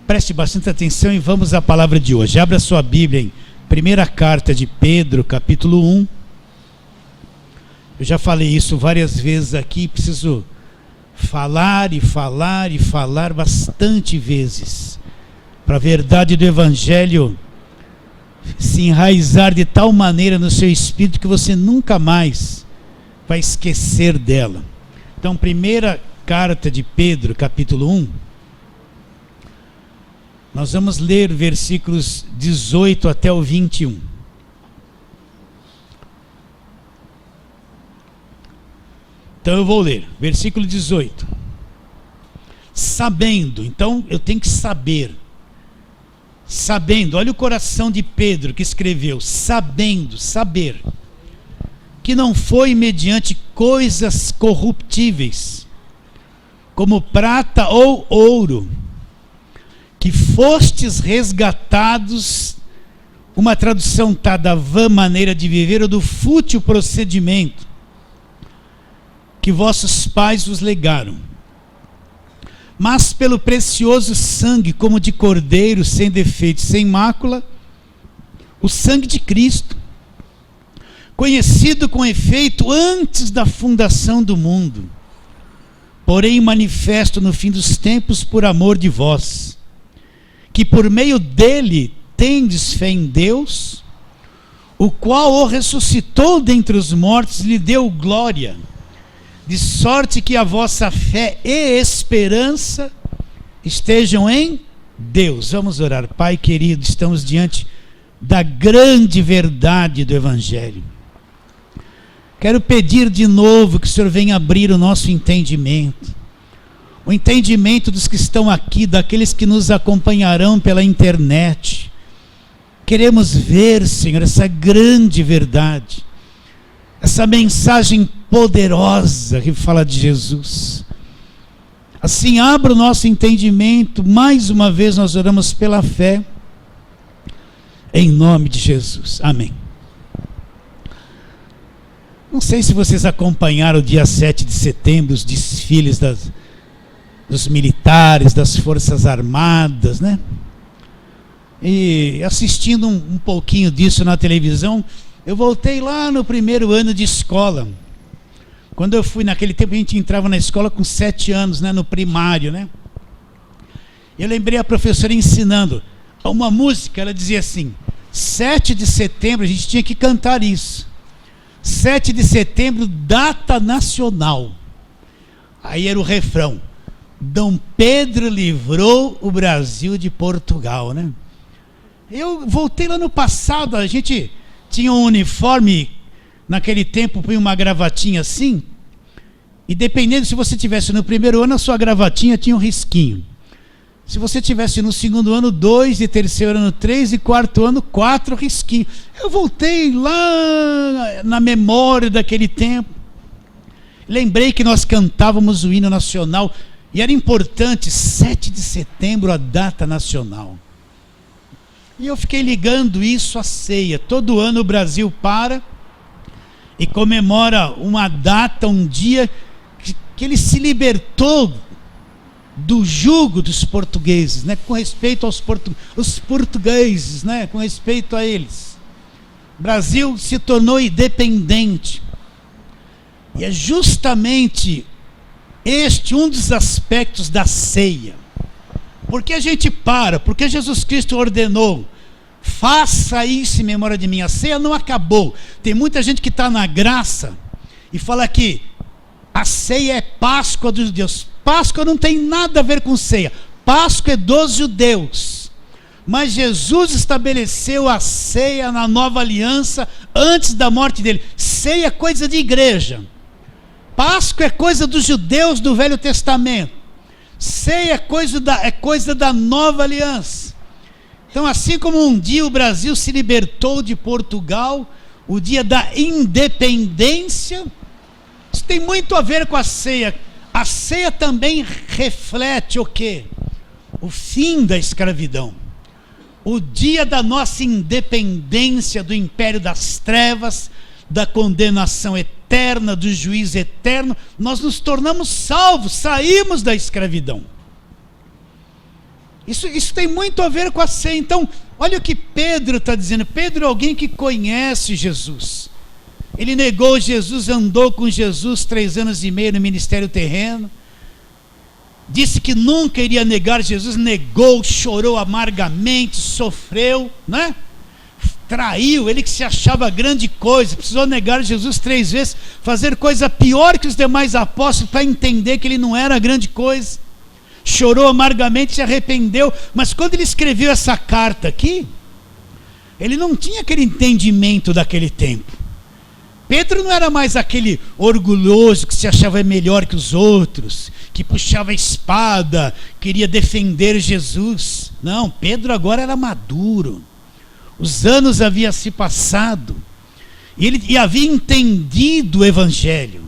Preste bastante atenção e vamos à palavra de hoje. Abra sua Bíblia em primeira carta de Pedro, capítulo 1. Eu já falei isso várias vezes aqui, preciso falar bastante vezes, para a verdade do Evangelho se enraizar de tal maneira no seu espírito que você nunca mais vai esquecer dela. Então, primeira carta de Pedro, capítulo 1, nós vamos ler versículos 18 até o 21. Então eu vou ler, versículo 18. Sabendo, então eu tenho que saber. Sabendo, olha o coração de Pedro que escreveu, sabendo, saber, que não foi mediante coisas corruptíveis, como prata ou ouro, que fostes resgatados, uma tradução está da vã maneira de viver ou do fútil procedimento que vossos pais vos legaram, mas pelo precioso sangue, como de cordeiro, sem defeito, sem mácula, o sangue de Cristo, conhecido com efeito antes da fundação do mundo, porém manifesto no fim dos tempos por amor de vós, que por meio dele tendes fé em Deus, o qual o ressuscitou dentre os mortos e lhe deu glória, de sorte que a vossa fé e esperança estejam em Deus. Vamos orar. Pai querido, estamos diante da grande verdade do Evangelho. Quero pedir de novo que o Senhor venha abrir o nosso entendimento, o entendimento dos que estão aqui, daqueles que nos acompanharão pela internet. Queremos ver, Senhor, essa grande verdade, essa mensagem poderosa que fala de Jesus. Assim, abra o nosso entendimento. Mais uma vez nós oramos pela fé, em nome de Jesus, amém. Não sei se vocês acompanharam o dia 7 de setembro, os desfiles dos militares, das Forças Armadas, né? E assistindo um pouquinho disso na televisão, eu voltei lá no primeiro ano de escola. Quando eu fui, naquele tempo a gente entrava na escola com 7 anos, né, no primário, né? Eu lembrei a professora ensinando uma música, ela dizia assim: 7 de setembro, a gente tinha que cantar isso. 7 de setembro, data nacional. Aí era o refrão: Dom Pedro livrou o Brasil de Portugal, né? Eu voltei lá no passado, a gente tinha um uniforme, naquele tempo põe uma gravatinha assim, e dependendo se você tivesse no primeiro ano, a sua gravatinha tinha um risquinho. Se você tivesse no segundo ano, 2, e terceiro ano, 3, e quarto ano, 4 risquinhos. Eu voltei lá na memória daquele tempo. Lembrei que nós cantávamos o hino nacional, e era importante, 7 de setembro, a data nacional. E eu fiquei ligando isso à ceia. Todo ano o Brasil para e comemora uma data, um dia que ele se libertou do jugo dos portugueses, né? Com respeito aos os portugueses, né? Com respeito a eles. O Brasil se tornou independente. E é justamente este um dos aspectos da ceia. Porque a gente para, porque Jesus Cristo ordenou: faça isso em memória de mim. A ceia não acabou. Tem muita gente que está na graça e fala que a ceia é Páscoa dos judeus. Páscoa não tem nada a ver com ceia. Páscoa é dos judeus. Mas Jesus estabeleceu a ceia na nova aliança antes da morte dele. Ceia é coisa de igreja. Páscoa é coisa dos judeus do Velho Testamento. Ceia é coisa da nova aliança. Então, assim como um dia o Brasil se libertou de Portugal, o dia da independência, isso tem muito a ver com a ceia. A ceia também reflete o quê? O fim da escravidão. O dia da nossa independência do império das trevas, da condenação eterna, do juízo eterno, nós nos tornamos salvos, saímos da escravidão. Isso tem muito a ver com a ceia. Então, olha o que Pedro está dizendo. Pedro é alguém que conhece Jesus. Ele negou Jesus, andou com Jesus 3 anos e meio no ministério terreno. Disse que nunca iria negar Jesus, negou, chorou amargamente, sofreu, né? Traiu, ele que se achava grande coisa, precisou negar Jesus 3 vezes, fazer coisa pior que os demais apóstolos para entender que ele não era grande coisa. Chorou amargamente, se arrependeu, mas quando ele escreveu essa carta aqui, ele não tinha aquele entendimento daquele tempo. Pedro não era mais aquele orgulhoso que se achava melhor que os outros, que puxava a espada, queria defender Jesus. Não, Pedro agora era maduro. Os anos haviam se passado e ele havia entendido o Evangelho.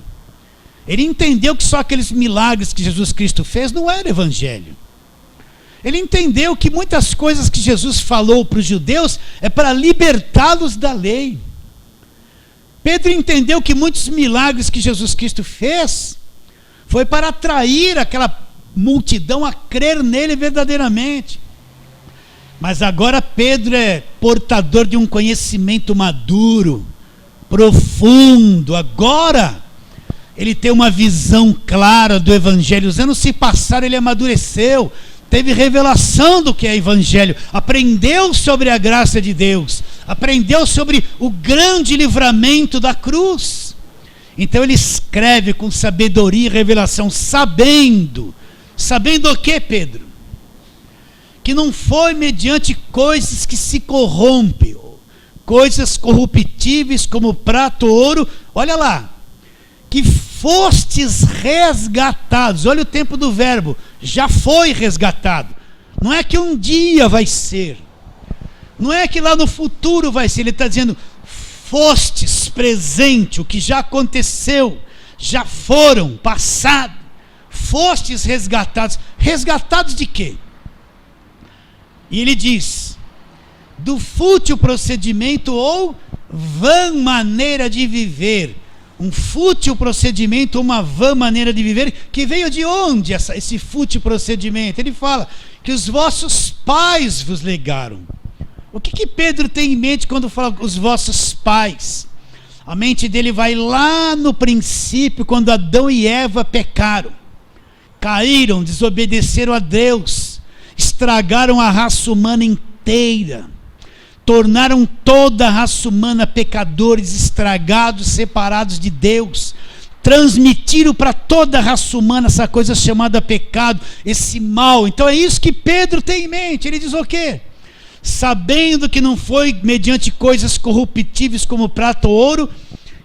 Ele entendeu que só aqueles milagres que Jesus Cristo fez não era Evangelho. Ele entendeu que muitas coisas que Jesus falou para os judeus é para libertá-los da lei. Pedro entendeu que muitos milagres que Jesus Cristo fez foi para atrair aquela multidão a crer nele verdadeiramente. Mas agora Pedro é portador de um conhecimento maduro, profundo. Agora ele tem uma visão clara do Evangelho. Os anos se passaram, ele amadureceu, teve revelação do que é Evangelho, aprendeu sobre a graça de Deus, aprendeu sobre o grande livramento da cruz. Então ele escreve com sabedoria e revelação, sabendo o que, Pedro? Que não foi mediante coisas que se corrompem, coisas corruptíveis como prata ou ouro, olha lá, que fostes resgatados. Olha o tempo do verbo, já foi resgatado. Não é que um dia vai ser, não é que lá no futuro vai ser. Ele está dizendo, fostes presente, o que já aconteceu, já foram, passado, fostes resgatados. Resgatados de quê? E ele diz, do fútil procedimento ou vã maneira de viver. Um fútil procedimento, uma vã maneira de viver, que veio de onde esse fútil procedimento? Ele fala que os vossos pais vos legaram. O que Pedro tem em mente quando fala os vossos pais? A mente dele vai lá no princípio, quando Adão e Eva pecaram, caíram, desobedeceram a Deus, estragaram a raça humana inteira, tornaram toda a raça humana pecadores, estragados, separados de Deus, transmitiram para toda a raça humana essa coisa chamada pecado, esse mal. Então é isso que Pedro tem em mente. Ele diz o quê? Sabendo que não foi mediante coisas corruptíveis como prata ou ouro,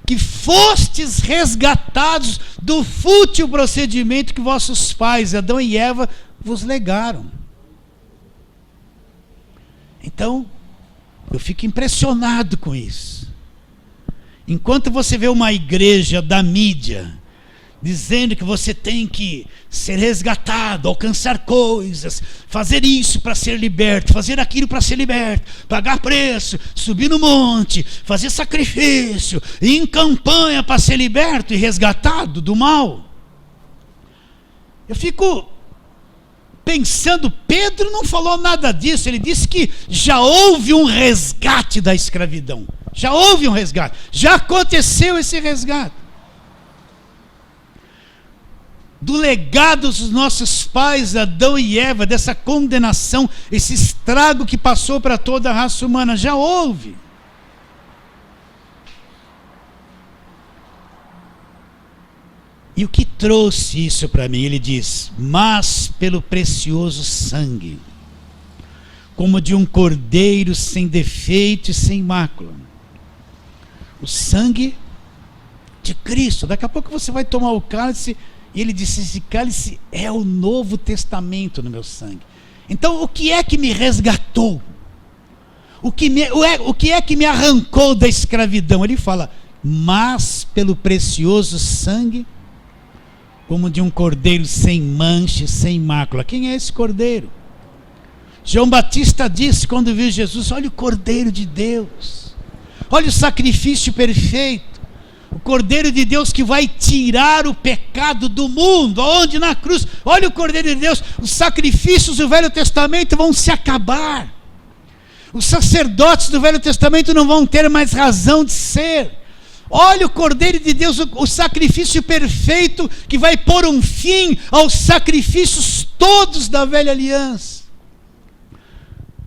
que fostes resgatados do fútil procedimento que vossos pais, Adão e Eva, vos legaram. Então, eu fico impressionado com isso. Enquanto você vê uma igreja da mídia dizendo que você tem que ser resgatado, alcançar coisas, fazer isso para ser liberto, fazer aquilo para ser liberto, pagar preço, subir no monte, fazer sacrifício, ir em campanha para ser liberto e resgatado do mal. Eu fico pensando, Pedro não falou nada disso. Ele disse que já houve um resgate da escravidão, já houve um resgate, já aconteceu esse resgate do legado dos nossos pais, Adão e Eva, dessa condenação, esse estrago que passou para toda a raça humana, já houve. E o que trouxe isso para mim? Ele diz, mas pelo precioso sangue, como de um cordeiro sem defeito e sem mácula. O sangue de Cristo. Daqui a pouco você vai tomar o cálice, e ele disse, esse cálice é o Novo Testamento no meu sangue. Então o que é que me resgatou? O que é que me arrancou da escravidão? Ele fala, mas pelo precioso sangue, como de um cordeiro sem mancha, sem mácula. Quem é esse cordeiro? João Batista disse quando viu Jesus, olha o cordeiro de Deus, olha o sacrifício perfeito, O Cordeiro de Deus que vai tirar o pecado do mundo. Aonde? Na cruz. Olha o Cordeiro de Deus. Os sacrifícios do Velho Testamento vão se acabar. Os sacerdotes do Velho Testamento não vão ter mais razão de ser. Olha o Cordeiro de Deus, o sacrifício perfeito que vai pôr um fim aos sacrifícios todos da velha aliança.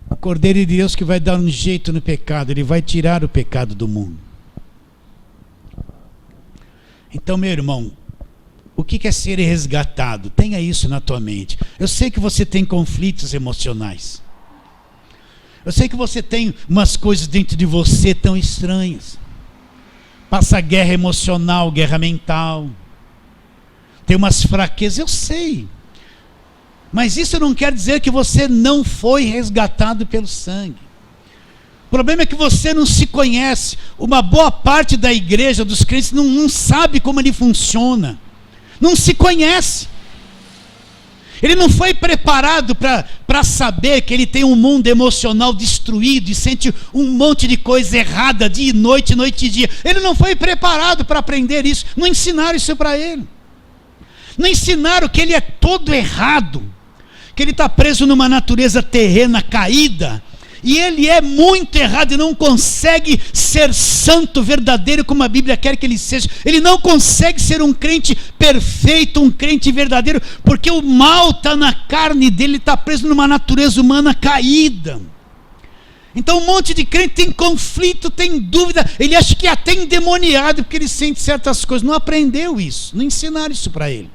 O Cordeiro de Deus que vai dar um jeito no pecado, ele vai tirar o pecado do mundo. Então, meu irmão, o que é ser resgatado? Tenha isso na tua mente. Eu sei que você tem conflitos emocionais. Eu sei que você tem umas coisas dentro de você tão estranhas. Passa guerra emocional, guerra mental. Tem umas fraquezas, eu sei. Mas isso não quer dizer que você não foi resgatado pelo sangue. O problema é que você não se conhece. Uma boa parte da igreja, dos crentes, não sabe como ele funciona. Não se conhece. Ele não foi preparado para saber que ele tem um mundo emocional destruído e sente um monte de coisa errada dia e noite, noite e dia. Ele não foi preparado para aprender isso. Não ensinaram isso para ele. Não ensinaram que ele é todo errado, que ele está preso numa natureza terrena caída, e ele é muito errado e não consegue ser santo, verdadeiro, como a Bíblia quer que ele seja. Ele não consegue ser um crente perfeito, um crente verdadeiro, porque o mal está na carne dele, está preso numa natureza humana caída. Então um monte de crente tem conflito, tem dúvida, ele acha que é até endemoniado, porque ele sente certas coisas. Não aprendeu isso, não ensinaram isso para ele.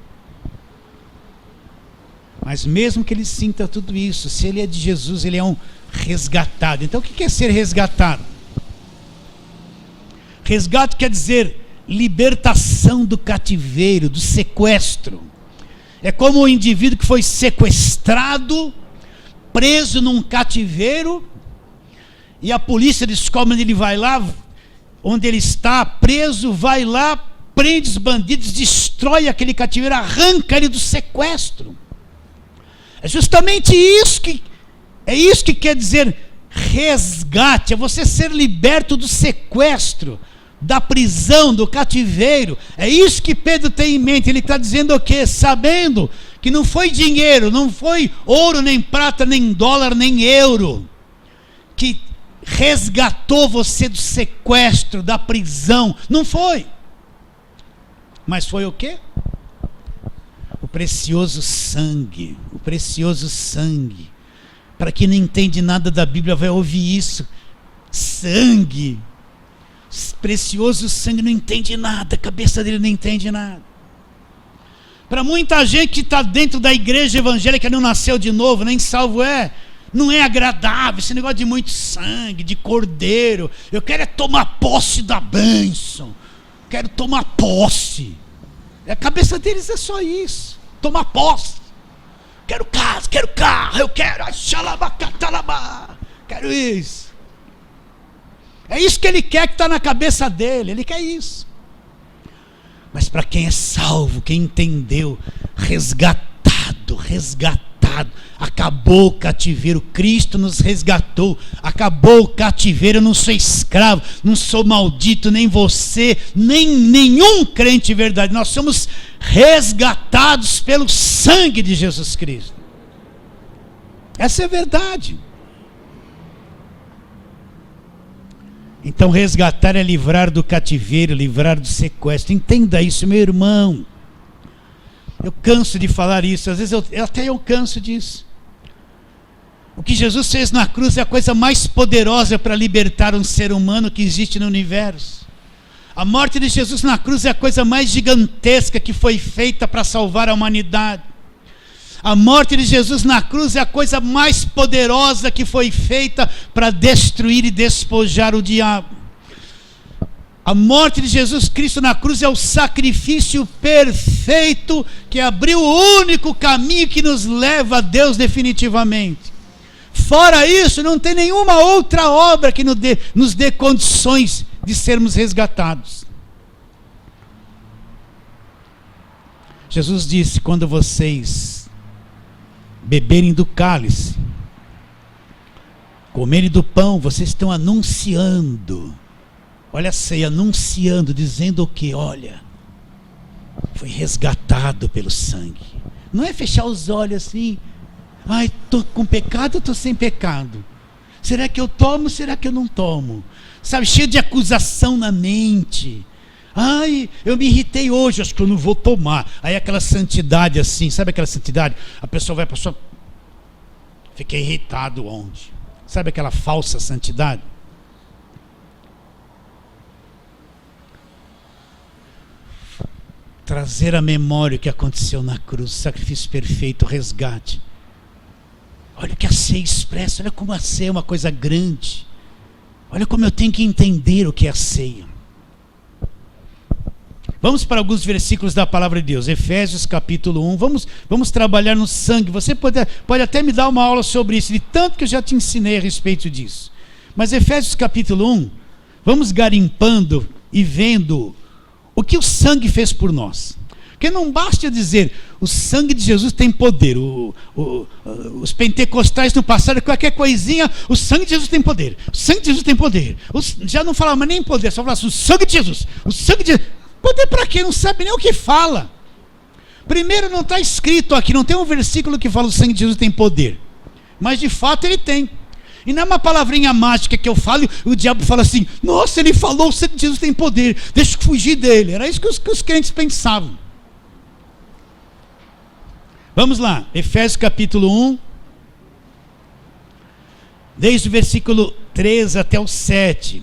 Mas mesmo que ele sinta tudo isso, se ele é de Jesus, ele é um resgatado. Então o que é ser resgatado? Resgate quer dizer libertação do cativeiro, do sequestro. É como o indivíduo que foi sequestrado, preso num cativeiro, e a polícia descobre onde ele vai lá, onde ele está preso, vai lá, prende os bandidos, destrói aquele cativeiro, arranca ele do sequestro. É justamente isso que quer dizer resgate, é você ser liberto do sequestro, da prisão, do cativeiro. É isso que Pedro tem em mente. Ele está dizendo o quê? Sabendo que não foi dinheiro, não foi ouro, nem prata, nem dólar, nem euro, que resgatou você do sequestro, da prisão. Não foi. Mas foi o quê? O precioso sangue. O precioso sangue. Para quem não entende nada da Bíblia vai ouvir isso. Sangue. Precioso sangue, não entende nada. A cabeça dele não entende nada. Para muita gente que está dentro da igreja evangélica, não nasceu de novo, nem salvo é, não é agradável esse negócio de muito sangue, de cordeiro. Eu quero é tomar posse da bênção. Quero tomar posse. A cabeça deles é só isso. Tomar posse. Quero casa, quero carro, eu quero quero isso. É isso que ele quer, que está na cabeça dele. Ele quer isso. Mas para quem é salvo, quem entendeu, resgatado, acabou o cativeiro, Cristo nos resgatou, acabou o cativeiro. Eu não sou escravo, não sou maldito, nem você, nem nenhum crente verdadeiro. Nós somos resgatados pelo sangue de Jesus Cristo. Essa é a verdade. Então resgatar é livrar do cativeiro, livrar do sequestro. Entenda isso, meu irmão. Eu canso de falar isso, às vezes eu canso disso. O que Jesus fez na cruz é a coisa mais poderosa para libertar um ser humano que existe no universo. A morte de Jesus na cruz é a coisa mais gigantesca que foi feita para salvar a humanidade. A morte de Jesus na cruz é a coisa mais poderosa que foi feita para destruir e despojar o diabo. A morte de Jesus Cristo na cruz é o sacrifício perfeito que abriu o único caminho que nos leva a Deus definitivamente. Fora isso, não tem nenhuma outra obra que nos dê condições de sermos resgatados. Jesus disse: quando vocês beberem do cálice, comerem do pão, vocês estão anunciando Olha a ceia anunciando, dizendo o que? Olha, foi resgatado pelo sangue. Não é fechar os olhos assim, ai, estou com pecado ou estou sem pecado? Será que eu tomo, será que eu não tomo? Sabe, cheio de acusação na mente. Ai, eu me irritei hoje, acho que eu não vou tomar. Aí aquela santidade assim, sabe aquela santidade? A pessoa vai para a pessoa, fiquei irritado ontem. Sabe aquela falsa santidade? Trazer à memória o que aconteceu na cruz, o sacrifício perfeito, o resgate. Olha o que a ceia expressa, olha como a ceia é uma coisa grande. Olha como eu tenho que entender o que é a ceia. Vamos para alguns versículos da palavra de Deus. Efésios capítulo 1. Vamos trabalhar no sangue. Você pode até me dar uma aula sobre isso, de tanto que eu já te ensinei a respeito disso. Mas Efésios capítulo 1, vamos garimpando e vendo o que o sangue fez por nós. Porque não basta dizer, o sangue de Jesus tem poder. Os pentecostais no passado, qualquer coisinha, o sangue de Jesus tem poder. O sangue de Jesus tem poder. Já não falava nem poder, só falava assim, o sangue de Jesus. O sangue de Jesus. Poder para quê? Não sabe nem o que fala. Primeiro, não está escrito aqui, não tem um versículo que fala o sangue de Jesus tem poder. Mas de fato ele tem. E não é uma palavrinha mágica que eu falo, o diabo fala assim, nossa, ele falou, o sangue de Jesus tem poder, deixa eu fugir dele. Era isso que os crentes pensavam. Vamos lá, Efésios capítulo 1, desde o versículo 3 até o 7.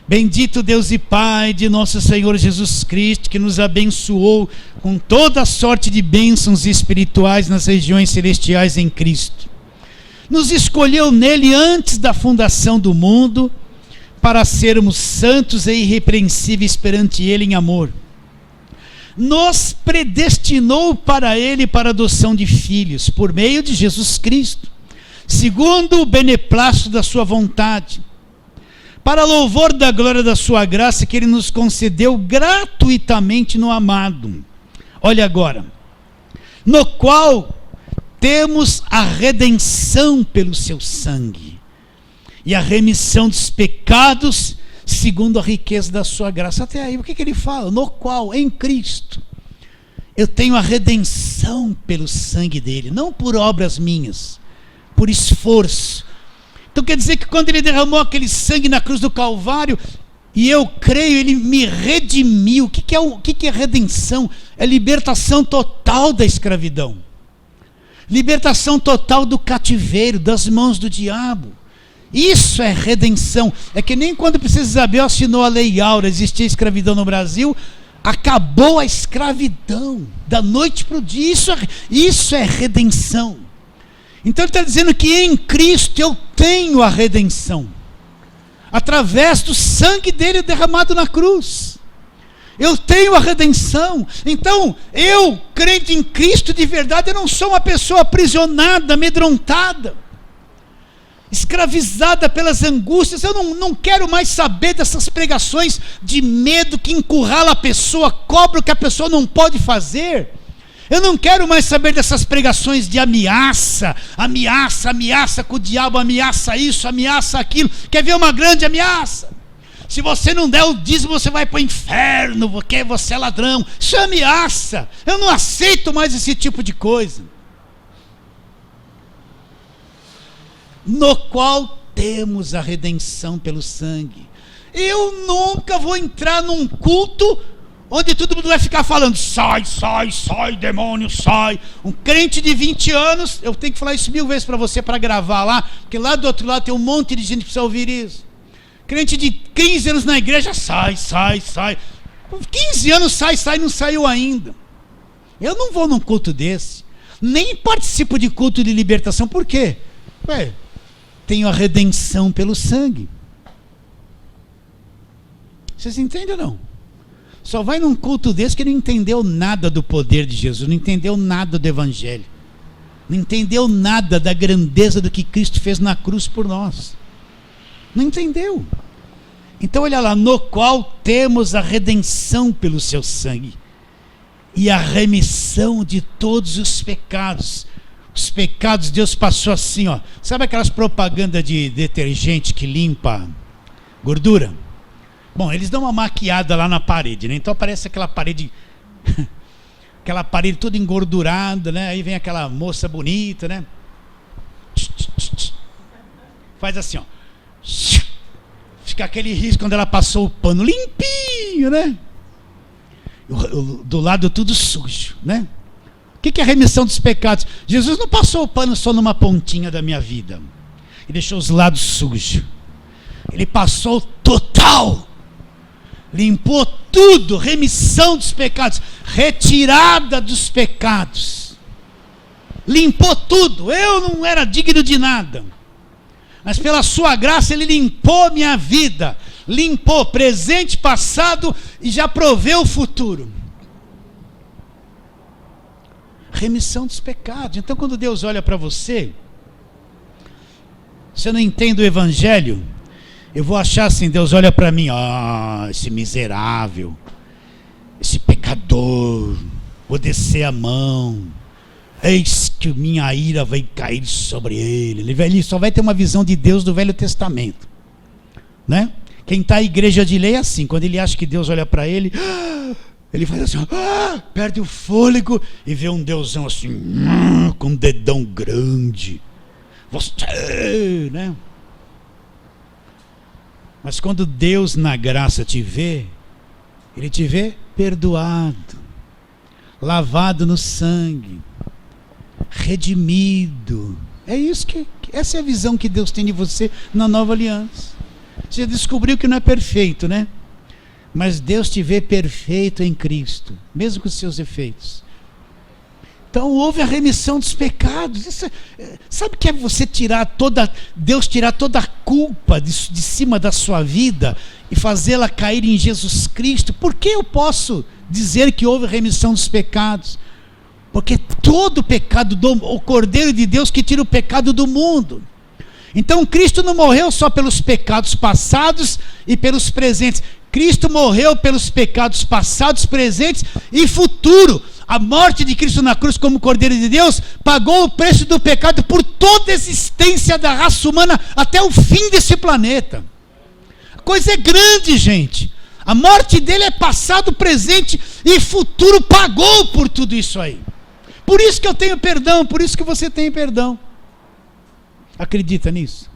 Bendito Deus e Pai de nosso Senhor Jesus Cristo, que nos abençoou com toda a sorte de bênçãos espirituais nas regiões celestiais em Cristo. Nos escolheu nele antes da fundação do mundo, para sermos santos e irrepreensíveis perante ele em amor. Nos predestinou para ele para a adoção de filhos, por meio de Jesus Cristo, segundo o beneplácito da sua vontade, para louvor da glória da sua graça que ele nos concedeu gratuitamente no amado. Olha agora, no qual temos a redenção pelo seu sangue e a remissão dos pecados segundo a riqueza da sua graça. Até aí, o que ele fala? No qual, em Cristo, eu tenho a redenção pelo sangue dele, não por obras minhas, por esforço. Então quer dizer que quando ele derramou aquele sangue na cruz do Calvário, e eu creio, ele me redimiu. O que é redenção? É libertação total da escravidão. Libertação total do cativeiro, das mãos do diabo. Isso é redenção. É que nem quando a princesa Isabel assinou a Lei Áurea, existia escravidão no Brasil, acabou a escravidão, da noite para o dia. Isso é redenção. Então ele está dizendo que em Cristo eu tenho a redenção, através do sangue dele derramado na cruz. Eu tenho a redenção. Então eu, crente em Cristo de verdade, eu não sou uma pessoa aprisionada, amedrontada, escravizada pelas angústias. Eu não quero mais saber dessas pregações de medo que encurrala a pessoa, cobra o que a pessoa não pode fazer. Eu não quero mais saber dessas pregações de ameaça com o diabo, ameaça isso, ameaça aquilo. Quer ver uma grande ameaça? Se você não der o dízimo, você vai para o inferno, porque você é ladrão. Isso é ameaça. Eu não aceito mais esse tipo de coisa. No qual temos a redenção pelo sangue. Eu nunca vou entrar num culto onde todo mundo vai ficar falando, sai, sai, sai, demônio, sai. Um crente de 20 anos, eu tenho que falar isso 1000 vezes para você, para gravar lá, porque lá do outro lado tem um monte de gente que precisa ouvir isso. Crente de 15 anos na igreja, sai, sai, sai. 15 anos sai, sai, não saiu ainda. Eu não vou num culto desse, nem participo de culto de libertação. Por quê? Tenho a redenção pelo sangue. Vocês entendem ou não? Só vai num culto desse que não entendeu nada do poder de Jesus, não entendeu nada do evangelho, não entendeu nada da grandeza do que Cristo fez na cruz por nós. Não entendeu. Então olha lá, no qual temos a redenção pelo seu sangue e a remissão de todos os pecados. Os pecados Deus passou assim, ó. Sabe aquelas propagandas de detergente que limpa gordura? Bom, eles dão uma maquiada lá na parede, né? Então parece aquela parede aquela parede toda engordurada, né? Aí vem aquela moça bonita, né? Faz assim, ó. Fica aquele risco quando ela passou o pano limpinho, né? Do lado tudo sujo, né? O que é a remissão dos pecados? Jesus não passou o pano só numa pontinha da minha vida e deixou os lados sujos. Ele passou total, limpou tudo, remissão dos pecados, retirada dos pecados, limpou tudo. Eu não era digno de nada, mas pela sua graça Ele limpou minha vida, limpou presente, passado e já proveu o futuro. Remissão dos pecados. Então quando Deus olha para você, você não entende o evangelho, eu vou achar assim, Deus olha para mim, esse miserável, esse pecador, vou descer a mão, eis que minha ira vai cair sobre ele. Ele só vai ter uma visão de Deus do Velho Testamento, né? Quem está à igreja de lei é assim, quando ele acha que Deus olha para ele, ele faz assim, perde o fôlego e vê um Deusão assim, com um dedão grande, você, né? Mas quando Deus na graça te vê, Ele te vê perdoado, lavado no sangue, redimido. É isso essa é a visão que Deus tem de você na nova aliança. Você já descobriu que não é perfeito, né? Mas Deus te vê perfeito em Cristo, mesmo com os seus efeitos. Então houve a remissão dos pecados. Sabe o que é você Deus tirar toda a culpa de cima da sua vida e fazê-la cair em Jesus Cristo? Por que eu posso dizer que houve remissão dos pecados? Porque todo pecado, o Cordeiro de Deus que tira o pecado do mundo. Então Cristo não morreu só pelos pecados passados e pelos presentes. Cristo morreu pelos pecados passados, presentes e futuro. A morte de Cristo na cruz como Cordeiro de Deus pagou o preço do pecado por toda a existência da raça humana até o fim desse planeta. A coisa é grande, gente. A morte dele é passado, presente e futuro, pagou por tudo isso aí. Por isso que eu tenho perdão, por isso que você tem perdão. Acredita nisso?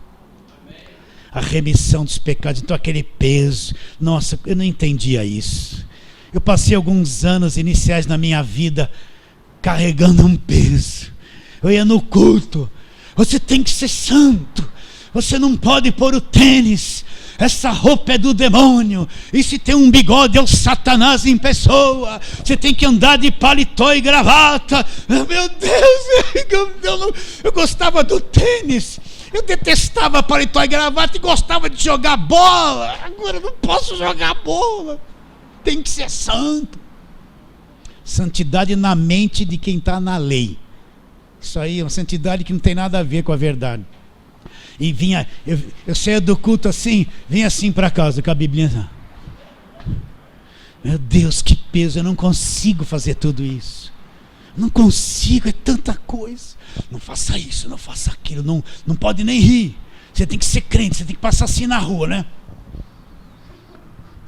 A remissão dos pecados, então aquele peso. Nossa, eu não entendia isso. Eu passei alguns anos iniciais na minha vida carregando um peso. Eu ia no culto, você tem que ser santo, você não pode pôr o tênis, essa roupa é do demônio, e se tem um bigode é o Satanás em pessoa, você tem que andar de paletó e gravata. Meu Deus, eu gostava do tênis, eu detestava paletó e gravata e gostava de jogar bola. Agora eu não posso jogar bola, tem que ser santo. Santidade na mente de quem está na lei. Isso aí é uma santidade que não tem nada a ver com a verdade. E vinha, eu saía do culto assim, vinha assim para casa com a Bíblia. Meu Deus, que peso, eu não consigo fazer tudo isso. Não consigo, é tanta coisa. Não faça isso, não faça aquilo, não pode nem rir. Você tem que ser crente, você tem que passar assim na rua, né?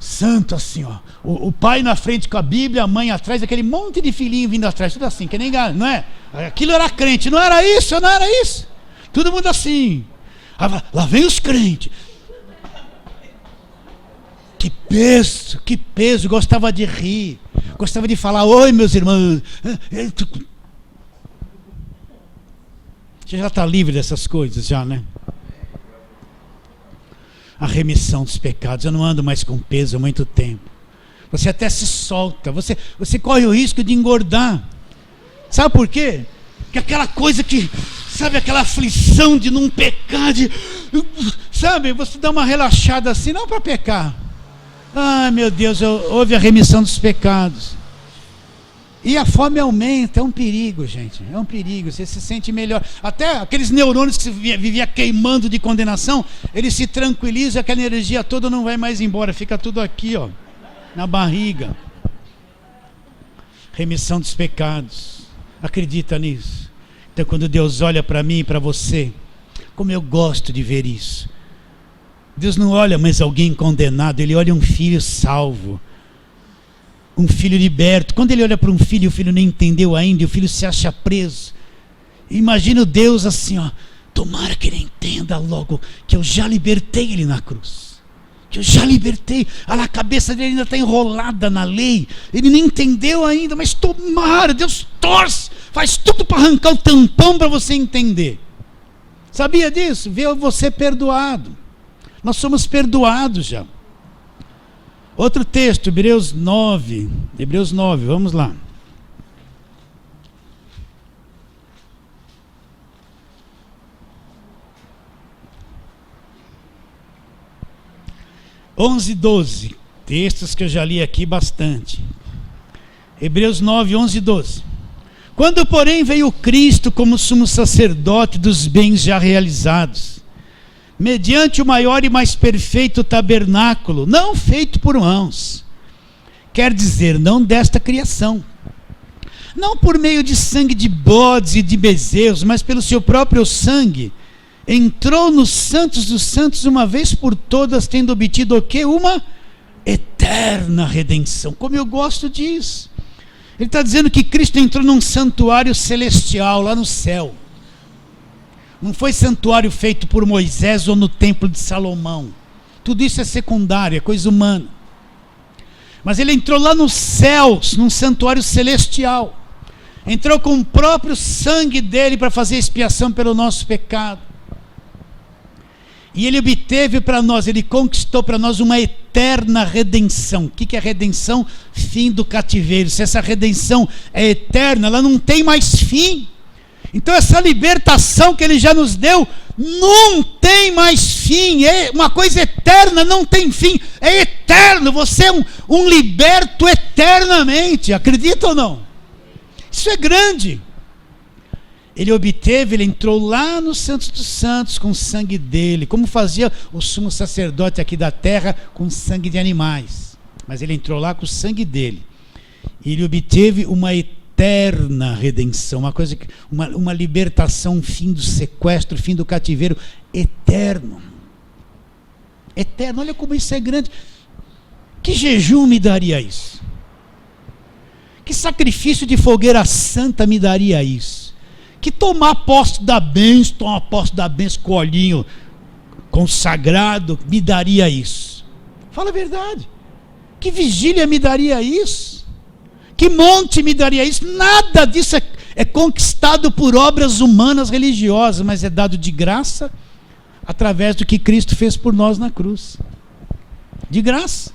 Santo assim, ó. O pai na frente com a Bíblia, a mãe atrás, aquele monte de filhinho vindo atrás, tudo assim, que nem galo, não é? Aquilo era crente, não era isso, não era isso. Todo mundo assim. Lá vem os crentes. Que peso, gostava de rir, gostava de falar, oi meus irmãos. Você já está livre dessas coisas já, né? A remissão dos pecados. Eu não ando mais com peso há muito tempo. Você até se solta, você corre o risco de engordar. Sabe por quê? Porque aquela coisa que, sabe, aquela aflição de não pecar, sabe, você dá uma relaxada assim, não para pecar. Ai meu Deus, houve a remissão dos pecados. E a fome aumenta, é um perigo, gente, é um perigo, você se sente melhor. Até aqueles neurônios que vivia queimando de condenação, eles se tranquilizam, aquela energia toda não vai mais embora, fica tudo aqui, ó, na barriga. Remissão dos pecados, acredita nisso? Então quando Deus olha para mim e para você, como eu gosto de ver isso. Deus não olha mais alguém condenado, Ele olha um filho salvo, um filho liberto. Quando Ele olha para um filho e o filho não entendeu ainda, e o filho se acha preso, imagina o Deus assim, ó, tomara que ele entenda logo que eu já libertei ele na cruz, que eu já libertei. A cabeça dele ainda está enrolada na lei, ele não entendeu ainda, mas tomara, Deus torce, faz tudo para arrancar o tampão para você entender. Sabia disso? Vê você perdoado. Nós somos perdoados já. Outro texto, Hebreus 9, vamos lá. (11 e 12), textos que eu já li aqui bastante. Hebreus 9, 11 e 12. Quando, porém, veio Cristo como sumo sacerdote dos bens já realizados, mediante o maior e mais perfeito tabernáculo, não feito por mãos, quer dizer, não desta criação, não por meio de sangue de bodes e de bezerros, mas pelo seu próprio sangue, entrou nos santos dos santos uma vez por todas, tendo obtido o quê? Uma eterna redenção. Como eu gosto disso. Ele está dizendo que Cristo entrou num santuário celestial, lá no céu. Não foi santuário feito por Moisés ou no templo de Salomão. Tudo isso é secundário, é coisa humana. Mas ele entrou lá nos céus, num santuário celestial. Entrou com o próprio sangue dele para fazer expiação pelo nosso pecado. E ele obteve para nós, ele conquistou para nós uma eterna redenção. O que é redenção? Fim do cativeiro. Se essa redenção é eterna, ela não tem mais fim. Então essa libertação que ele já nos deu, não tem mais fim. É uma coisa eterna, não tem fim. É eterno, você é um liberto eternamente. Acredita ou não? Isso é grande. Ele obteve, ele entrou lá no Santos dos Santos com o sangue dele, como fazia o sumo sacerdote aqui da terra com sangue de animais. Mas ele entrou lá com o sangue dele. E ele obteve uma eterna redenção, uma libertação, um fim do sequestro, fim do cativeiro eterno. Eterno, olha como isso é grande. Que jejum me daria isso? Que sacrifício de fogueira santa me daria isso? Que tomar posse da bênção, com o olhinho consagrado, me daria isso? Fala a verdade. Que vigília me daria isso? Que monte me daria isso? Nada disso é conquistado por obras humanas religiosas, mas é dado de graça através do que Cristo fez por nós na cruz. De graça.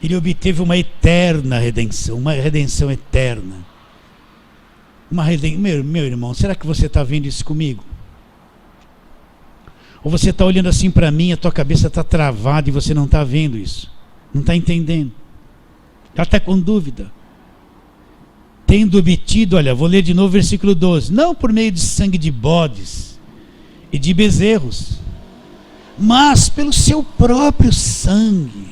Ele obteve uma eterna redenção, uma redenção eterna. Meu irmão, será que você está vendo isso comigo? Ou você está olhando assim para mim, a tua cabeça está travada e você não está vendo isso? Não está entendendo? Já está com dúvida? Tendo obtido, olha, vou ler de novo o versículo 12. Não por meio de sangue de bodes e de bezerros, mas pelo seu próprio sangue.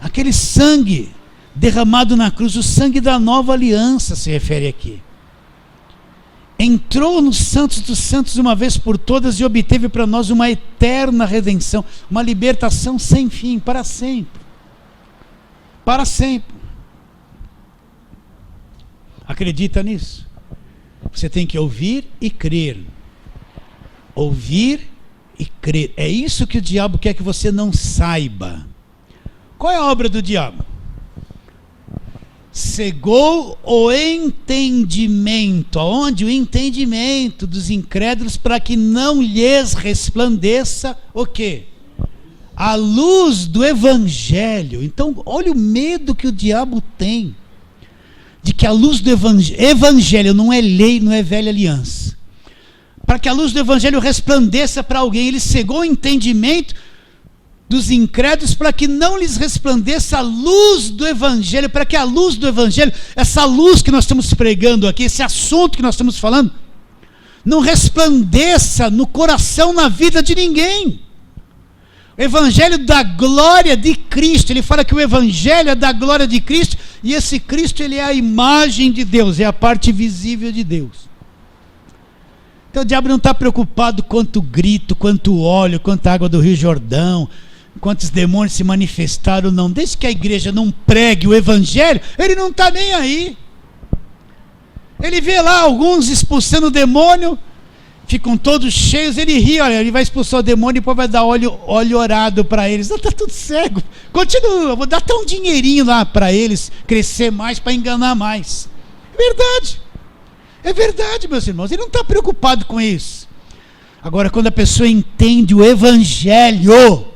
Aquele sangue derramado na cruz, o sangue da nova aliança se refere aqui. Entrou nos santos dos santos uma vez por todas e obteve para nós uma eterna redenção, uma libertação sem fim, para sempre. Para sempre. Acredita nisso? Você tem que ouvir e crer. Ouvir e crer. É isso que o diabo quer que você não saiba. Qual é a obra do diabo? Cegou o entendimento. Aonde? O entendimento dos incrédulos, para que não lhes resplandeça o quê? A luz do evangelho. Então, olha o medo que o diabo tem de que a luz do evangelho não é lei, não é velha aliança. Para que a luz do evangelho resplandeça para alguém, ele cegou o entendimento dos incrédulos para que não lhes resplandeça a luz do evangelho, para que a luz do evangelho, essa luz que nós estamos pregando aqui, esse assunto que nós estamos falando, não resplandeça no coração, na vida de ninguém. O evangelho da glória de Cristo, ele fala que o evangelho é da glória de Cristo, e esse Cristo, ele é a imagem de Deus, é a parte visível de Deus. Então o diabo não está preocupado quanto grito, quanto óleo, quanta água do Rio Jordão, quantos demônios se manifestaram, não. Desde que a igreja não pregue o evangelho, ele não está nem aí. Ele vê lá alguns expulsando o demônio, ficam todos cheios, ele ri, olha, ele vai expulsar o demônio e depois vai dar óleo orado para eles. Não, está tudo cego. Continua, vou dar até um dinheirinho lá para eles crescer mais, para enganar mais. É verdade, meus irmãos. Ele não está preocupado com isso. Agora, quando a pessoa entende o evangelho,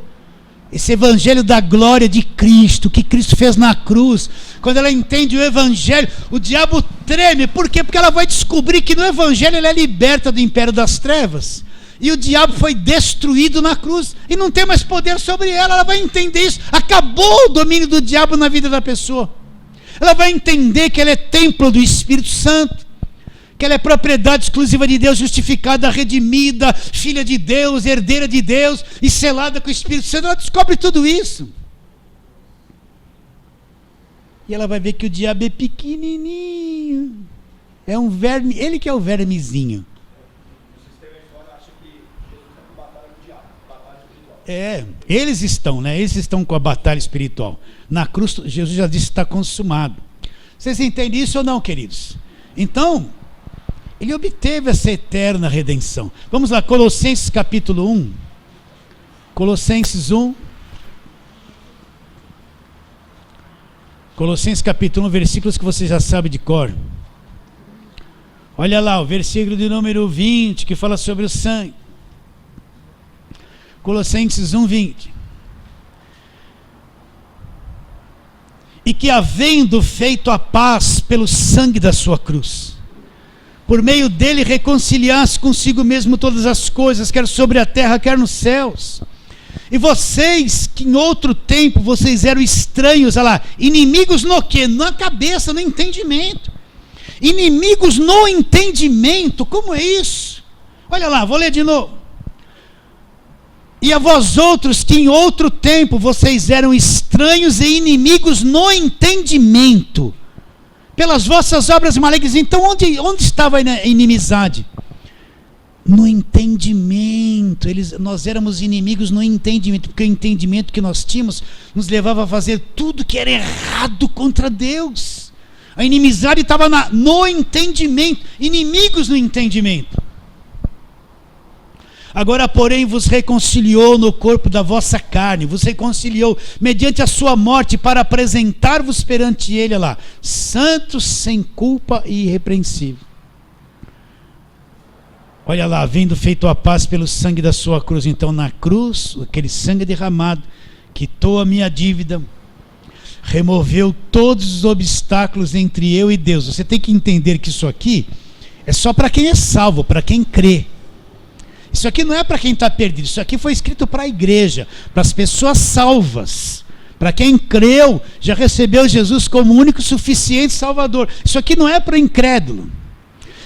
esse evangelho da glória de Cristo, que Cristo fez na cruz, quando ela entende o evangelho, o diabo treme. Por quê? Porque ela vai descobrir que no evangelho ela é liberta do império das trevas. E o diabo foi destruído na cruz e não tem mais poder sobre ela. Ela vai entender isso. Acabou o domínio do diabo na vida da pessoa. Ela vai entender que ela é templo do Espírito Santo, que ela é propriedade exclusiva de Deus, justificada, redimida, filha de Deus, herdeira de Deus e selada com o Espírito Santo. Ela descobre tudo isso. E ela vai ver que o diabo é pequenininho. É um verme, ele que é o vermezinho. Eles estão, né? Eles estão com a batalha espiritual. Na cruz, Jesus já disse que está consumado. Vocês entendem isso ou não, queridos? Então, ele obteve essa eterna redenção. Vamos lá, Colossenses capítulo 1. Colossenses 1. Colossenses capítulo 1, versículos que você já sabe de cor. Olha lá, o versículo de número 20, que fala sobre o sangue. Colossenses 1, 20. E que, havendo feito a paz pelo sangue da sua cruz, por meio dele reconciliasse consigo mesmo todas as coisas, quer sobre a terra, quer nos céus. E vocês, que em outro tempo vocês eram estranhos, olha lá, inimigos no quê? Na cabeça, no entendimento. Inimigos no entendimento, como é isso? Olha lá, vou ler de novo. E a vós outros, que em outro tempo vocês eram estranhos e inimigos no entendimento, pelas vossas obras malignas. Então onde estava a inimizade? No entendimento. Nós éramos inimigos no entendimento, porque o entendimento que nós tínhamos nos levava a fazer tudo que era errado contra Deus. A inimizade estava no entendimento, inimigos no entendimento. Agora, porém, vos reconciliou no corpo da vossa carne, vos reconciliou mediante a sua morte, para apresentar-vos perante ele, lá, santos, sem culpa e irrepreensível. Olha lá, havendo feito a paz pelo sangue da sua cruz. Então, na cruz, aquele sangue derramado, quitou a minha dívida, removeu todos os obstáculos entre eu e Deus. Você tem que entender que isso aqui é só para quem é salvo, para quem crê. Isso aqui não é para quem está perdido, isso aqui foi escrito para a igreja, para as pessoas salvas, para quem creu, já recebeu Jesus como único e suficiente Salvador. Isso aqui não é para incrédulo.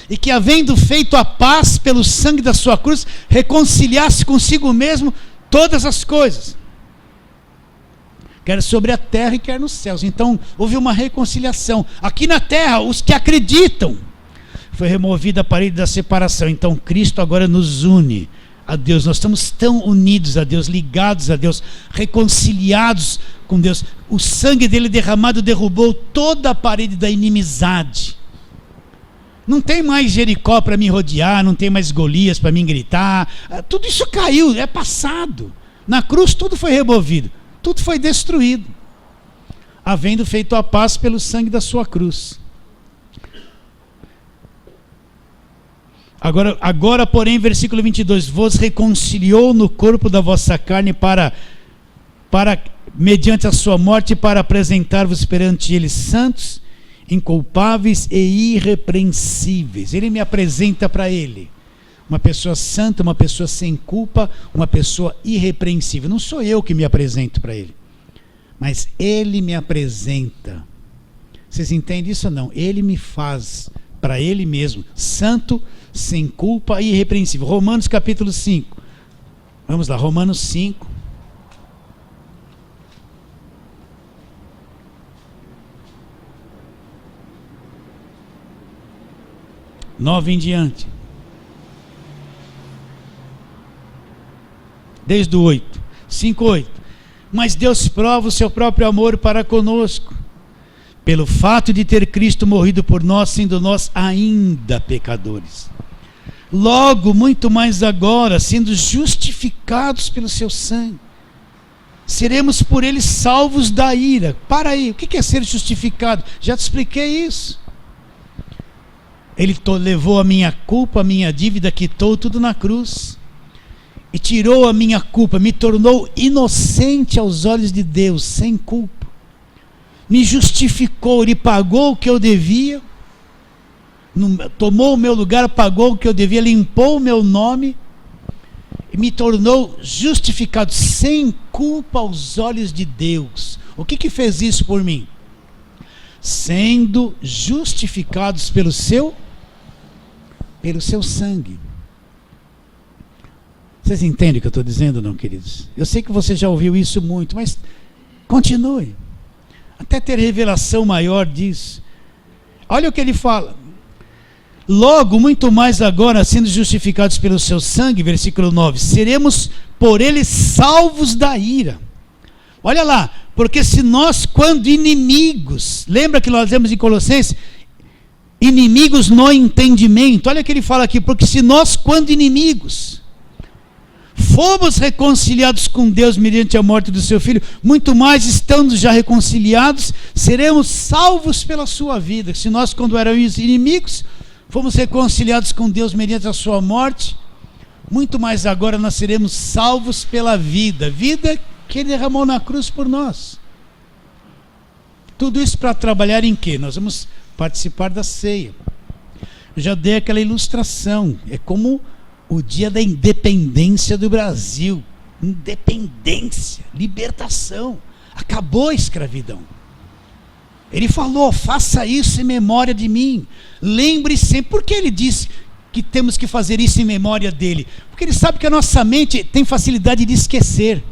E que, havendo feito a paz pelo sangue da sua cruz, reconciliasse consigo mesmo todas as coisas, quer sobre a terra e quer nos céus. Então houve uma reconciliação. Aqui na terra, os que acreditam, foi removida a parede da separação. Então Cristo agora nos une a Deus. Nós estamos tão unidos a Deus, ligados a Deus, reconciliados com Deus. O sangue dele derramado derrubou toda a parede da inimizade. Não tem mais Jericó para me rodear, não tem mais Golias para me gritar. Tudo isso caiu, é passado. Na cruz tudo foi removido, tudo foi destruído, havendo feito a paz pelo sangue da sua cruz. Agora, porém, versículo 22, vos reconciliou no corpo da vossa carne para mediante a sua morte, para apresentar-vos perante ele santos, inculpáveis e irrepreensíveis. Ele me apresenta para ele uma pessoa santa, uma pessoa sem culpa, uma pessoa irrepreensível. Não sou eu que me apresento para ele, mas ele me apresenta. Vocês entendem isso ou não? Ele me faz para ele mesmo santo, sem culpa e irrepreensível. Romanos capítulo 5. Vamos lá, Romanos 5. Nove em diante. Desde o 8. 5:8. Mas Deus prova o seu próprio amor para conosco, pelo fato de ter Cristo morrido por nós, sendo nós ainda pecadores. Logo, muito mais agora, sendo justificados pelo seu sangue, seremos por ele salvos da ira. Para aí, o que é ser justificado? Já te expliquei isso. Ele levou a minha culpa, a minha dívida, quitou tudo na cruz e tirou a minha culpa, me tornou inocente aos olhos de Deus, sem culpa. Me justificou, ele pagou o que eu devia, tomou o meu lugar, pagou o que eu devia, limpou o meu nome e me tornou justificado, sem culpa aos olhos de Deus. O que fez isso por mim? Sendo justificados pelo seu sangue. Vocês entendem o que eu estou dizendo, não, queridos? Eu sei que você já ouviu isso muito, mas continue, até ter revelação maior disso. Olha o que ele fala: logo, muito mais agora, sendo justificados pelo seu sangue, versículo 9, seremos por ele salvos da ira. Olha lá, porque se nós, quando inimigos, lembra que nós lemos em Colossenses, inimigos no entendimento, olha o que ele fala aqui, porque se nós, quando inimigos, fomos reconciliados com Deus mediante a morte do seu Filho, muito mais, estando já reconciliados, seremos salvos pela sua vida. Se nós, quando éramos inimigos, fomos reconciliados com Deus mediante a sua morte, muito mais agora nós seremos salvos pela vida que ele derramou na cruz por nós. Tudo isso para trabalhar em quê? Nós vamos participar da ceia. Eu já dei aquela ilustração, é como o dia da independência do Brasil. Independência, libertação, acabou a escravidão. Ele falou: faça isso em memória de mim, lembre sempre. Por que ele disse que temos que fazer isso em memória dele? Porque ele sabe que a nossa mente tem facilidade de esquecer,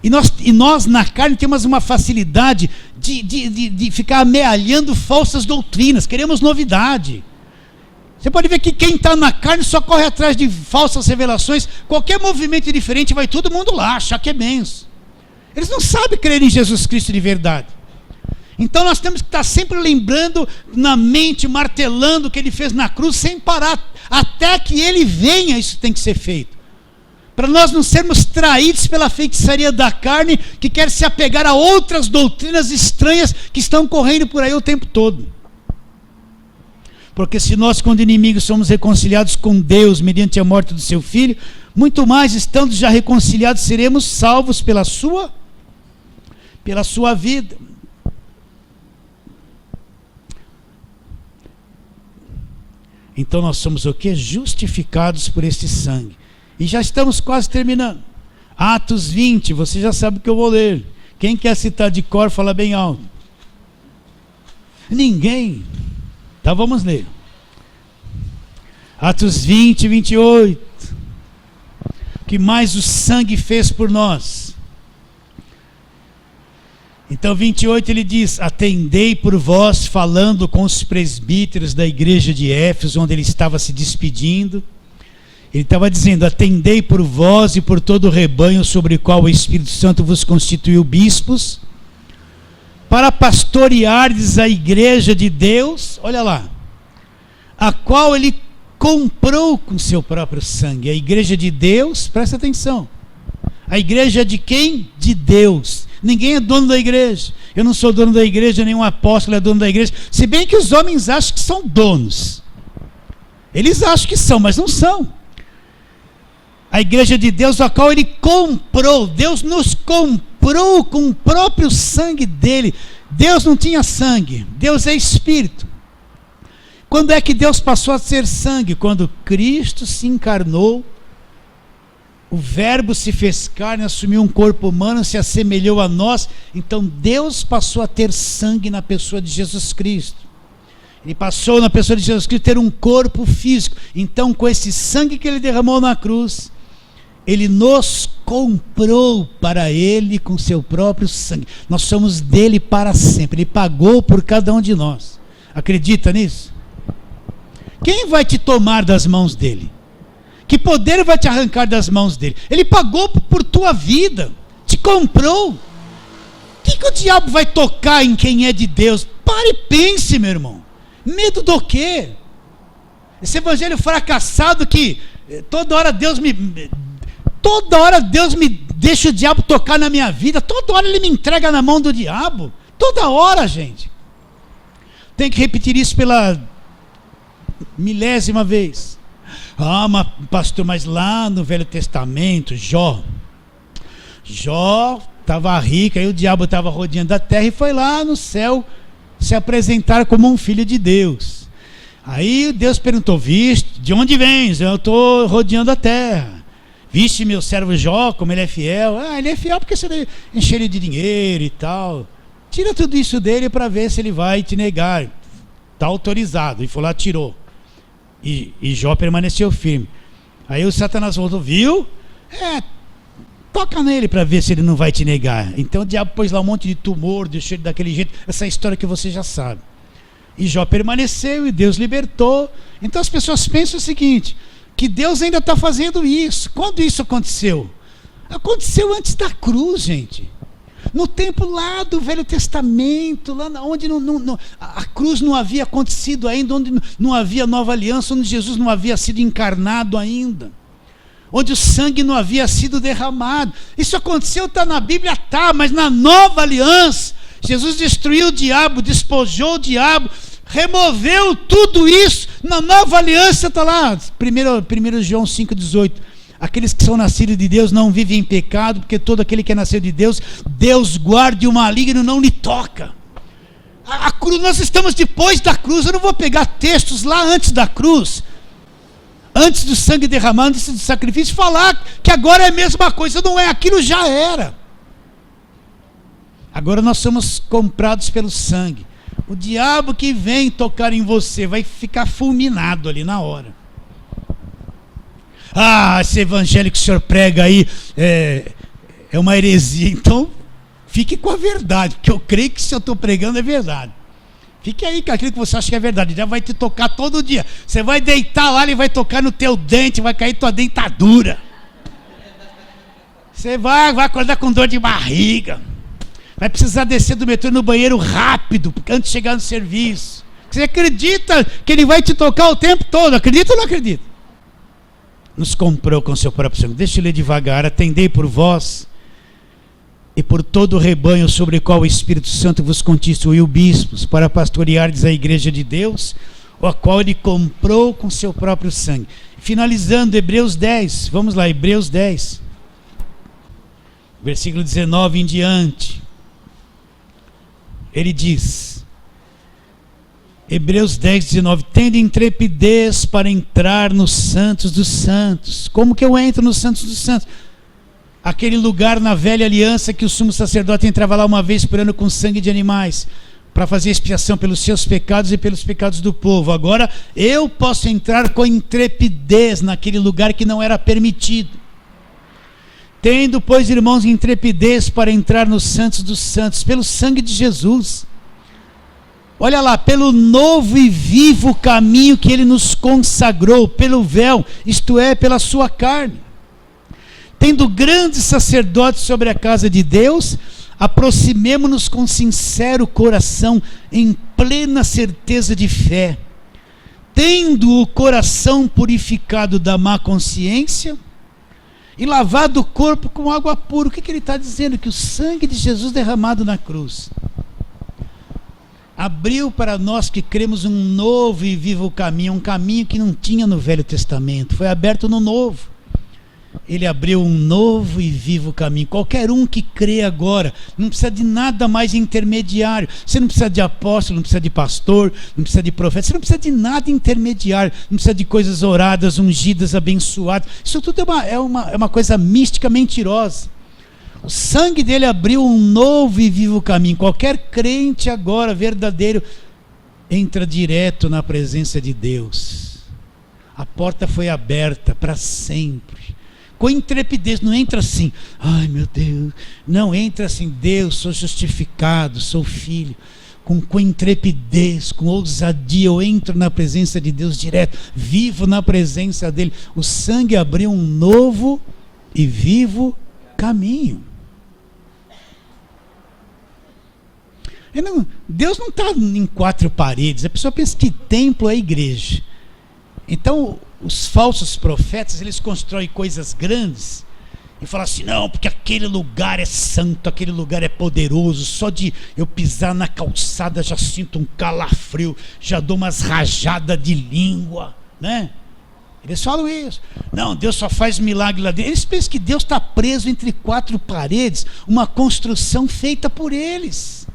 e nós na carne temos uma facilidade de ficar amealhando falsas doutrinas, queremos novidade. Você pode ver que quem está na carne só corre atrás de falsas revelações. Qualquer movimento diferente, vai todo mundo lá achar que é benção. Eles não sabem crer em Jesus Cristo de verdade. Então nós temos que estar sempre lembrando na mente, martelando o que ele fez na cruz, sem parar, até que ele venha. Isso tem que ser feito, para nós não sermos traídos pela feitiçaria da carne, que quer se apegar a outras doutrinas estranhas que estão correndo por aí o tempo todo. Porque se nós, quando inimigos, somos reconciliados com Deus mediante a morte do seu Filho, muito mais, estando já reconciliados, seremos salvos pela sua vida. Então nós somos o quê? Justificados por este sangue. E já estamos quase terminando. Atos 20, você já sabe o que eu vou ler. Quem quer citar de cor, fala bem alto. Ninguém. Então vamos ler. Atos 20, 28. O que mais o sangue fez por nós? Então 28 ele diz: atendei por vós, falando com os presbíteros da igreja de Éfeso, onde ele estava se despedindo. Ele estava dizendo: atendei por vós e por todo o rebanho sobre o qual o Espírito Santo vos constituiu bispos, para pastoreardes a igreja de Deus, olha lá, a qual ele comprou com seu próprio sangue. A igreja de Deus, presta atenção, a igreja é de quem? De Deus. Ninguém é dono da igreja. Eu não sou dono da igreja, nenhum apóstolo é dono da igreja, se bem que os homens acham que são donos. Eles acham que são, mas não são. A igreja de Deus, a qual ele comprou. Deus nos comprou com o próprio sangue dele. Deus não tinha sangue, Deus é espírito. Quando é que Deus passou a ser sangue? Quando Cristo se encarnou, o verbo se fez carne, assumiu um corpo humano, se assemelhou a nós. Então Deus passou a ter sangue na pessoa de Jesus Cristo. Ele passou na pessoa de Jesus Cristo a ter um corpo físico. Então, com esse sangue que ele derramou na cruz, ele nos comprou para ele com seu próprio sangue. Nós somos dele para sempre. Ele pagou por cada um de nós. Acredita nisso? Quem vai te tomar das mãos dele? Que poder vai te arrancar das mãos dele? Ele pagou por tua vida, te comprou. O que o diabo vai tocar em quem é de Deus? Pare e pense, meu irmão. Medo do quê? Esse evangelho fracassado que toda hora Deus me deixa o diabo tocar na minha vida, toda hora ele me entrega na mão do diabo, toda hora, gente. Tem que repetir isso pela milésima vez. Ah, mas pastor, mas lá no Velho Testamento, Jó estava rico, aí o diabo estava rodeando a terra e foi lá no céu se apresentar como um filho de Deus. Aí Deus perguntou: viste, de onde vens? Eu estou rodeando a terra. Viste meu servo Jó, como ele é fiel? Ah, ele é fiel porque você enche ele de dinheiro e tal. Tira tudo isso dele para ver se ele vai te negar. Está autorizado. E foi lá, tirou. E Jó permaneceu firme. Aí o Satanás voltou: viu? Toca nele para ver se ele não vai te negar. Então o diabo pôs lá um monte de tumor, deixou ele daquele jeito. Essa história que você já sabe. E Jó permaneceu e Deus libertou. Então as pessoas pensam o seguinte: que Deus ainda está fazendo isso. Quando isso aconteceu? Aconteceu antes da cruz, gente. No tempo lá do Velho Testamento, lá onde a cruz não havia acontecido ainda, onde não havia nova aliança, onde Jesus não havia sido encarnado ainda, onde o sangue não havia sido derramado. Isso aconteceu, está na Bíblia, mas na nova aliança, Jesus destruiu o diabo, despojou o diabo, removeu tudo isso. Na nova aliança está lá, 1 João 5,18. Aqueles que são nascidos de Deus não vivem em pecado, porque todo aquele que é nascido de Deus, Deus guarda e o maligno não lhe toca. A cruz, nós estamos depois da cruz. Eu não vou pegar textos lá antes da cruz, antes do sangue derramado, antes do sacrifício, falar que agora é a mesma coisa. Não é, aquilo já era. Agora nós somos comprados pelo sangue. O diabo que vem tocar em você vai ficar fulminado ali na hora. Ah, esse evangelho que o senhor prega aí é uma heresia. Então, fique com a verdade, porque eu creio que se eu estou pregando é verdade. Fique aí com aquilo que você acha que é verdade. Ele já vai te tocar todo dia. Você vai deitar lá, ele vai tocar no teu dente, vai cair tua dentadura. Você vai acordar com dor de barriga. Vai precisar descer do metrô no banheiro rápido, antes de chegar no serviço. Você acredita que ele vai te tocar o tempo todo? Acredita ou não acredita? Nos comprou com seu próprio sangue. Deixa eu ler devagar. Atendei por vós e por todo o rebanho sobre o qual o Espírito Santo vos constituiu bispos, para pastoreardes a igreja de Deus, a qual ele comprou com seu próprio sangue. Finalizando, Hebreus 10. Vamos lá, Hebreus 10. Versículo 19 em diante. Ele diz... Hebreus 10, 19, tendo intrepidez para entrar nos santos dos santos. Como que eu entro nos santos dos santos? Aquele lugar na velha aliança que o sumo sacerdote entrava lá uma vez por ano com sangue de animais, para fazer expiação pelos seus pecados e pelos pecados do povo. Agora eu posso entrar com intrepidez naquele lugar que não era permitido. Tendo, pois, irmãos, intrepidez para entrar nos santos dos santos, pelo sangue de Jesus. Olha lá, pelo novo e vivo caminho que ele nos consagrou, pelo véu, isto é, pela sua carne. Tendo grande sacerdote sobre a casa de Deus, aproximemo-nos com sincero coração, em plena certeza de fé, tendo o coração purificado da má consciência e lavado o corpo com água pura. O que ele está dizendo? Que o sangue de Jesus derramado na cruz abriu para nós que cremos um novo e vivo caminho, um caminho que não tinha no Velho Testamento, foi aberto no Novo. Ele abriu um novo e vivo caminho. Qualquer um que crê agora, não precisa de nada mais intermediário. Você não precisa de apóstolo, não precisa de pastor, não precisa de profeta, você não precisa de nada intermediário, não precisa de coisas oradas, ungidas, abençoadas. Isso tudo é uma coisa mística, mentirosa. O sangue dele abriu um novo e vivo caminho. Qualquer crente agora, verdadeiro, entra direto na presença de Deus. A porta foi aberta para sempre. Com intrepidez, não entra assim, ai meu Deus. Não, entra assim, Deus, sou justificado, sou filho. com intrepidez, com ousadia, eu entro na presença de Deus direto, vivo na presença dele. O sangue abriu um novo e vivo caminho. Deus não está em quatro paredes. A pessoa pensa que templo é igreja. Então, os falsos profetas, eles constroem coisas grandes e falam assim, não, porque aquele lugar é santo, aquele lugar é poderoso, só de eu pisar na calçada já sinto um calafrio, já dou umas rajadas de língua, né? Eles falam isso. Não, Deus só faz milagre lá dentro. Eles pensam que Deus está preso entre quatro paredes, uma construção feita por eles.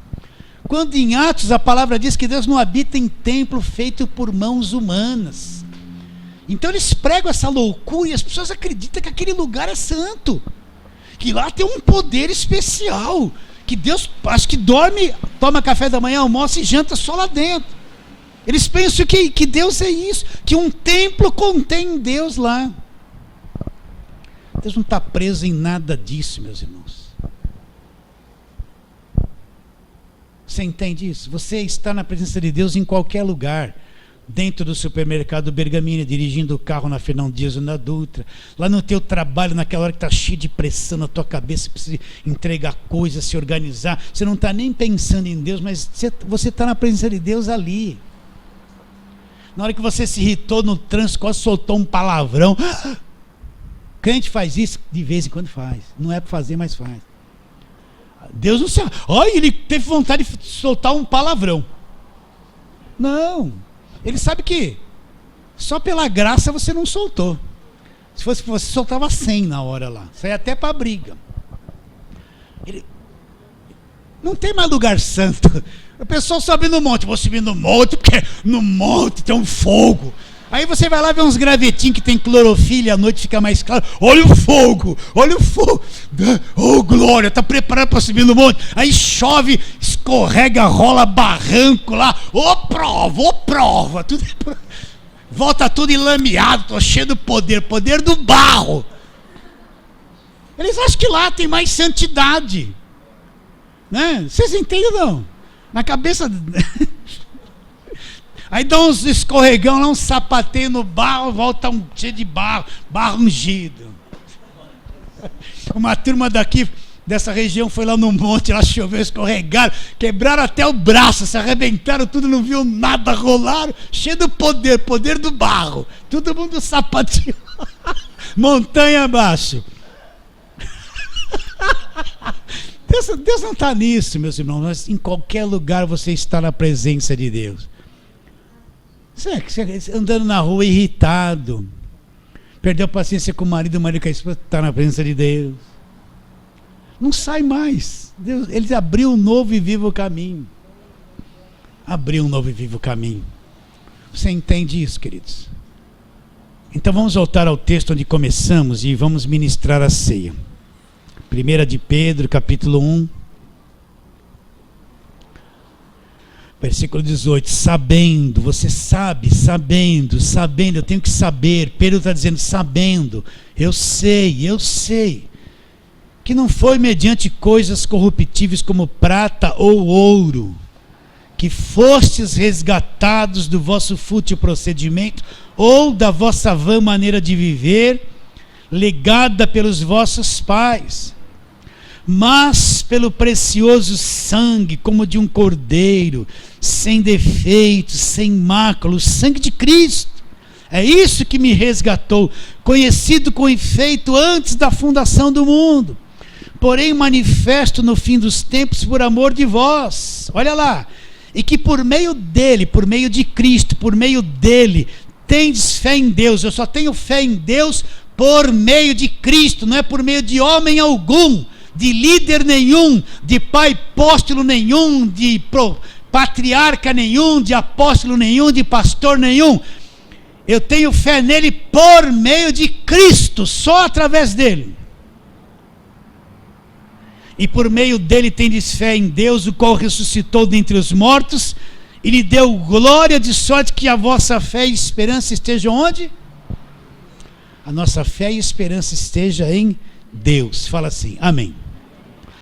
Quando em Atos a palavra diz que Deus não habita em templo feito por mãos humanas. Então eles pregam essa loucura e as pessoas acreditam que aquele lugar é santo, que lá tem um poder especial, que Deus, acho que dorme, toma café da manhã, almoça e janta só lá dentro. Eles pensam que Deus é isso, que um templo contém Deus lá. Deus não está preso em nada disso, meus irmãos. Você entende isso? Você está na presença de Deus em qualquer lugar. Dentro do supermercado Bergamini, dirigindo o carro na Fernão Dias ou na Dutra. Lá no teu trabalho, naquela hora que está cheio de pressão na tua cabeça, precisa entregar coisas, se organizar. Você não está nem pensando em Deus, mas você está na presença de Deus ali. Na hora que você se irritou no trânsito, quase soltou um palavrão. Crente faz isso, de vez em quando faz. Não é para fazer, mas faz. Deus não sabe. Olha, ele teve vontade de soltar um palavrão. Não. Ele sabe que só pela graça você não soltou. Se fosse você, soltava 100 na hora lá. Saia até para a briga. Não tem mais lugar santo. O pessoal sobe no monte. Vou subir no monte porque no monte tem um fogo. Aí você vai lá ver uns gravetinhos que tem clorofila e à noite fica mais claro. Olha o fogo, olha o fogo. Oh, glória, está preparado para subir no monte. Aí chove, escorrega, rola barranco lá. Ô prova. Tudo, volta tudo enlameado, estou cheio do poder do barro. Eles acham que lá tem mais santidade. Né? Vocês entendem não? Na cabeça... Aí dá uns escorregão lá, um sapateio no barro, volta cheio de barro ungido. Uma turma daqui, dessa região, foi lá no monte, lá choveu, escorregaram, quebraram até o braço, se arrebentaram tudo, não viu nada, rolaram, cheio do poder do barro. Todo mundo sapateou, montanha abaixo. Deus não está nisso, meus irmãos, mas em qualquer lugar você está na presença de Deus. Você andando na rua irritado, perdeu paciência com o marido com a esposa, está na presença de Deus. Não sai mais. Deus, ele abriu um novo e vivo caminho. Abriu um novo e vivo caminho. Você entende isso, queridos? Então vamos voltar ao texto onde começamos e vamos ministrar a ceia. 1 de Pedro, capítulo 1. Versículo 18, sabendo, você sabe, sabendo, eu tenho que saber. Pedro está dizendo, sabendo, eu sei, que não foi mediante coisas corruptíveis como prata ou ouro, que fostes resgatados do vosso fútil procedimento, ou da vossa vã maneira de viver, legada pelos vossos pais, mas pelo precioso sangue, como de um cordeiro, sem defeito, sem mácula, o sangue de Cristo. É isso que me resgatou, conhecido com efeito antes da fundação do mundo, porém manifesto no fim dos tempos por amor de vós. Olha lá, e que por meio dele, por meio de Cristo, por meio dele, tendes fé em Deus. Eu só tenho fé em Deus por meio de Cristo, não é por meio de homem algum, de líder nenhum, de pai apóstolo nenhum, de patriarca nenhum, de apóstolo nenhum, de pastor nenhum. Eu tenho fé nele por meio de Cristo, só através dele. E por meio dele tendes fé em Deus, o qual ressuscitou dentre os mortos e lhe deu glória, de sorte que a vossa fé e esperança estejam onde? A nossa fé e esperança esteja em Deus. Fala assim, amém.